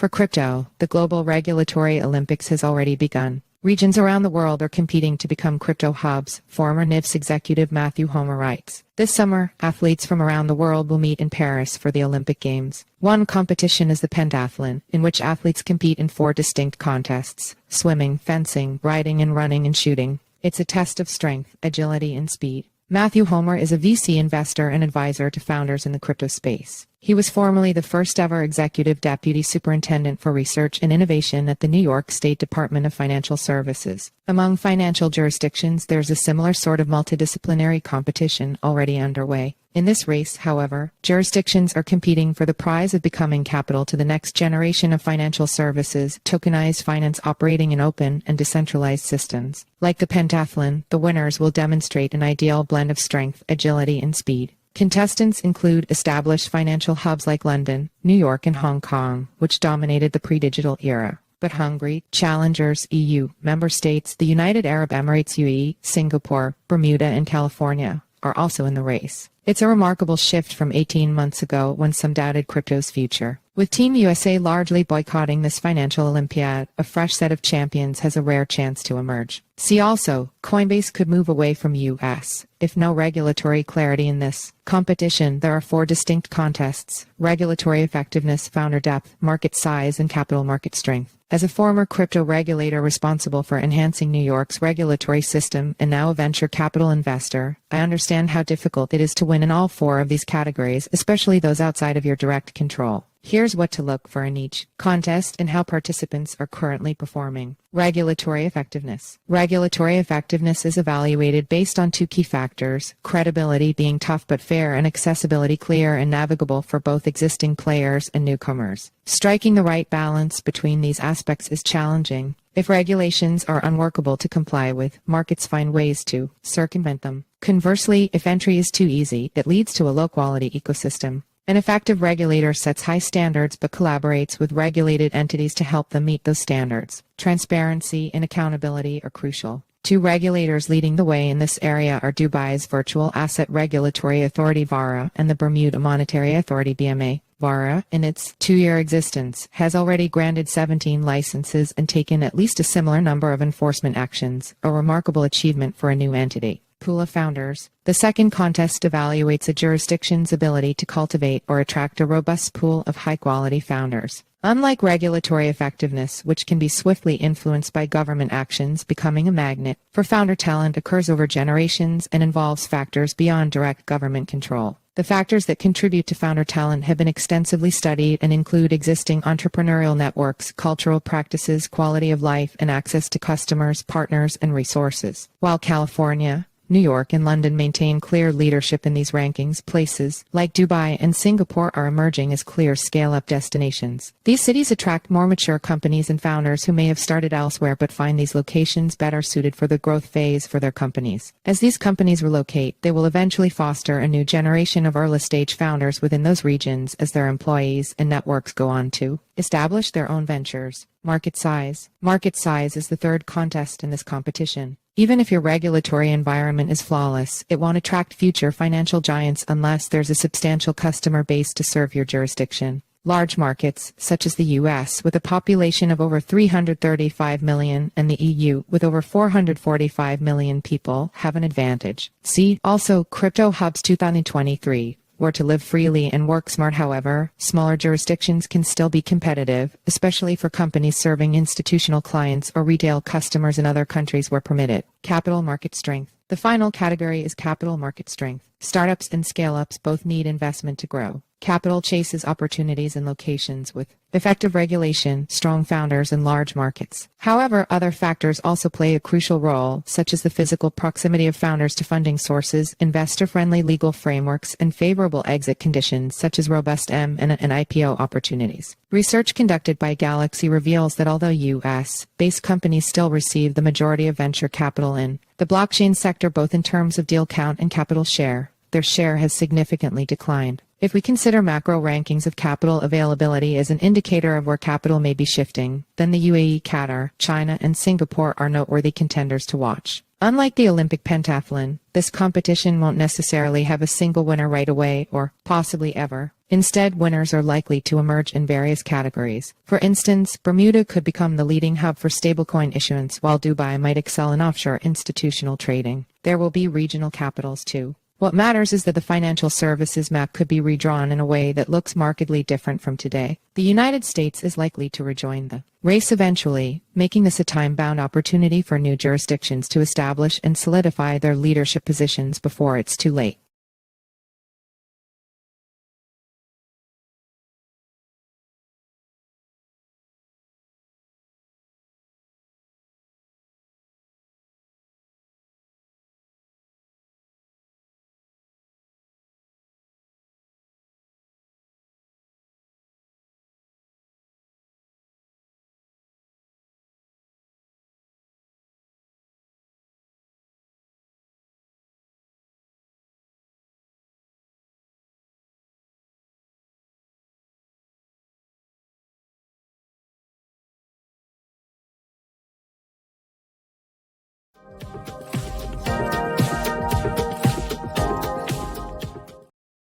For crypto, the global regulatory Olympics has already begun. Regions around the world are competing to become crypto hubs, former NYDFS executive Mathew Homer writes. This summer, athletes from around the world will meet in Paris for the Olympic Games. One competition is the pentathlon, in which athletes compete in 4 distinct contests: swimming, fencing, riding and running and shooting. It's a test of strength, agility and speed. Mathew Homer is a VC investor and advisor to founders in the crypto space. He was formerly the first ever executive deputy superintendent for research and innovation at the New York State Department of Financial Services. Among financial jurisdictions, there's a similar sort of multidisciplinary competition already underway. In this race, however, jurisdictions are competing for the prize of becoming capital to the next generation of financial services, tokenized finance operating in open and decentralized systems. Like the pentathlon, the winners will demonstrate an ideal blend of strength, agility, and speed. Contestants include established financial hubs like London, New York, and Hong Kong, which dominated the pre-digital era. But hungry challengers, EU member states, the United Arab Emirates UAE, Singapore, Bermuda, and California, are also in the race. It's a remarkable shift from 18 months ago when some doubted crypto's future. With Team USA largely boycotting this financial Olympiad, a fresh set of champions has a rare chance to emerge. See also, Coinbase could move away from US. If no regulatory clarity in this competition, there are 4 distinct contests: regulatory effectiveness, founder depth, market size, and capital market strength. As a former crypto regulator responsible for enhancing New York's regulatory system and now a venture capital investor, I understand how difficult it is to win in all 4 of these categories, especially those outside of your direct control. Here's what to look for in each contest and how participants are currently performing. Regulatory effectiveness. Regulatory effectiveness is evaluated based on 2 key factors: credibility, being tough but fair, and accessibility, clear and navigable for both existing players and newcomers. Striking the right balance between these aspects is challenging. If regulations are unworkable to comply with, markets find ways to circumvent them. Conversely, if entry is too easy, it leads to a low-quality ecosystem. An effective regulator sets high standards but collaborates with regulated entities to help them meet those standards. Transparency and accountability are crucial. 2 regulators leading the way in this area are Dubai's Virtual Asset Regulatory Authority VARA and the Bermuda Monetary Authority BMA. VARA, in its 2-year existence, has already granted 17 licenses and taken at least a similar number of enforcement actions, a remarkable achievement for a new entity. Pool of founders. The second contest evaluates a jurisdiction's ability to cultivate or attract a robust pool of high-quality founders. Unlike regulatory effectiveness, which can be swiftly influenced by government actions, becoming a magnet for founder talent occurs over generations and involves factors beyond direct government control. The factors that contribute to founder talent have been extensively studied and include existing entrepreneurial networks, cultural practices, quality of life, and access to customers, partners, and resources. While California, New York, and London maintain clear leadership in these rankings, places like Dubai and Singapore are emerging as clear scale-up destinations. These cities attract more mature companies and founders who may have started elsewhere but find these locations better suited for the growth phase for their companies. As these companies relocate, they will eventually foster a new generation of early-stage founders within those regions as their employees and networks go on to establish their own ventures. Market size. Market size is the third contest in this competition. Even if your regulatory environment is flawless, it won't attract future financial giants unless there's a substantial customer base to serve your jurisdiction. Large markets, such as the US, with a population of over 335 million, and the EU, with over 445 million people, have an advantage. See also Crypto Hubs 2023. Where to live freely and work smart. However, smaller jurisdictions can still be competitive, especially for companies serving institutional clients or retail customers in other countries where permitted. Capital market strength. The final category is capital market strength. Startups and scale-ups both need investment to grow. Capital chases opportunities in locations with effective regulation, strong founders, and large markets. However, other factors also play a crucial role, such as the physical proximity of founders to funding sources, investor-friendly legal frameworks, and favorable exit conditions such as robust M and IPO opportunities. Research conducted by Galaxy reveals that although US-based companies still receive the majority of venture capital in the blockchain sector, both in terms of deal count and capital share, their share has significantly declined. If we consider macro rankings of capital availability as an indicator of where capital may be shifting, then the UAE, Qatar, China, and Singapore are noteworthy contenders to watch. Unlike the Olympic pentathlon, this competition won't necessarily have a single winner right away or possibly ever. Instead, winners are likely to emerge in various categories. For instance, Bermuda could become the leading hub for stablecoin issuance, while Dubai might excel in offshore institutional trading. There will be regional capitals too. What matters is that the financial services map could be redrawn in a way that looks markedly different from today. The United States is likely to rejoin the race eventually, making this a time-bound opportunity for new jurisdictions to establish and solidify their leadership positions before it's too late.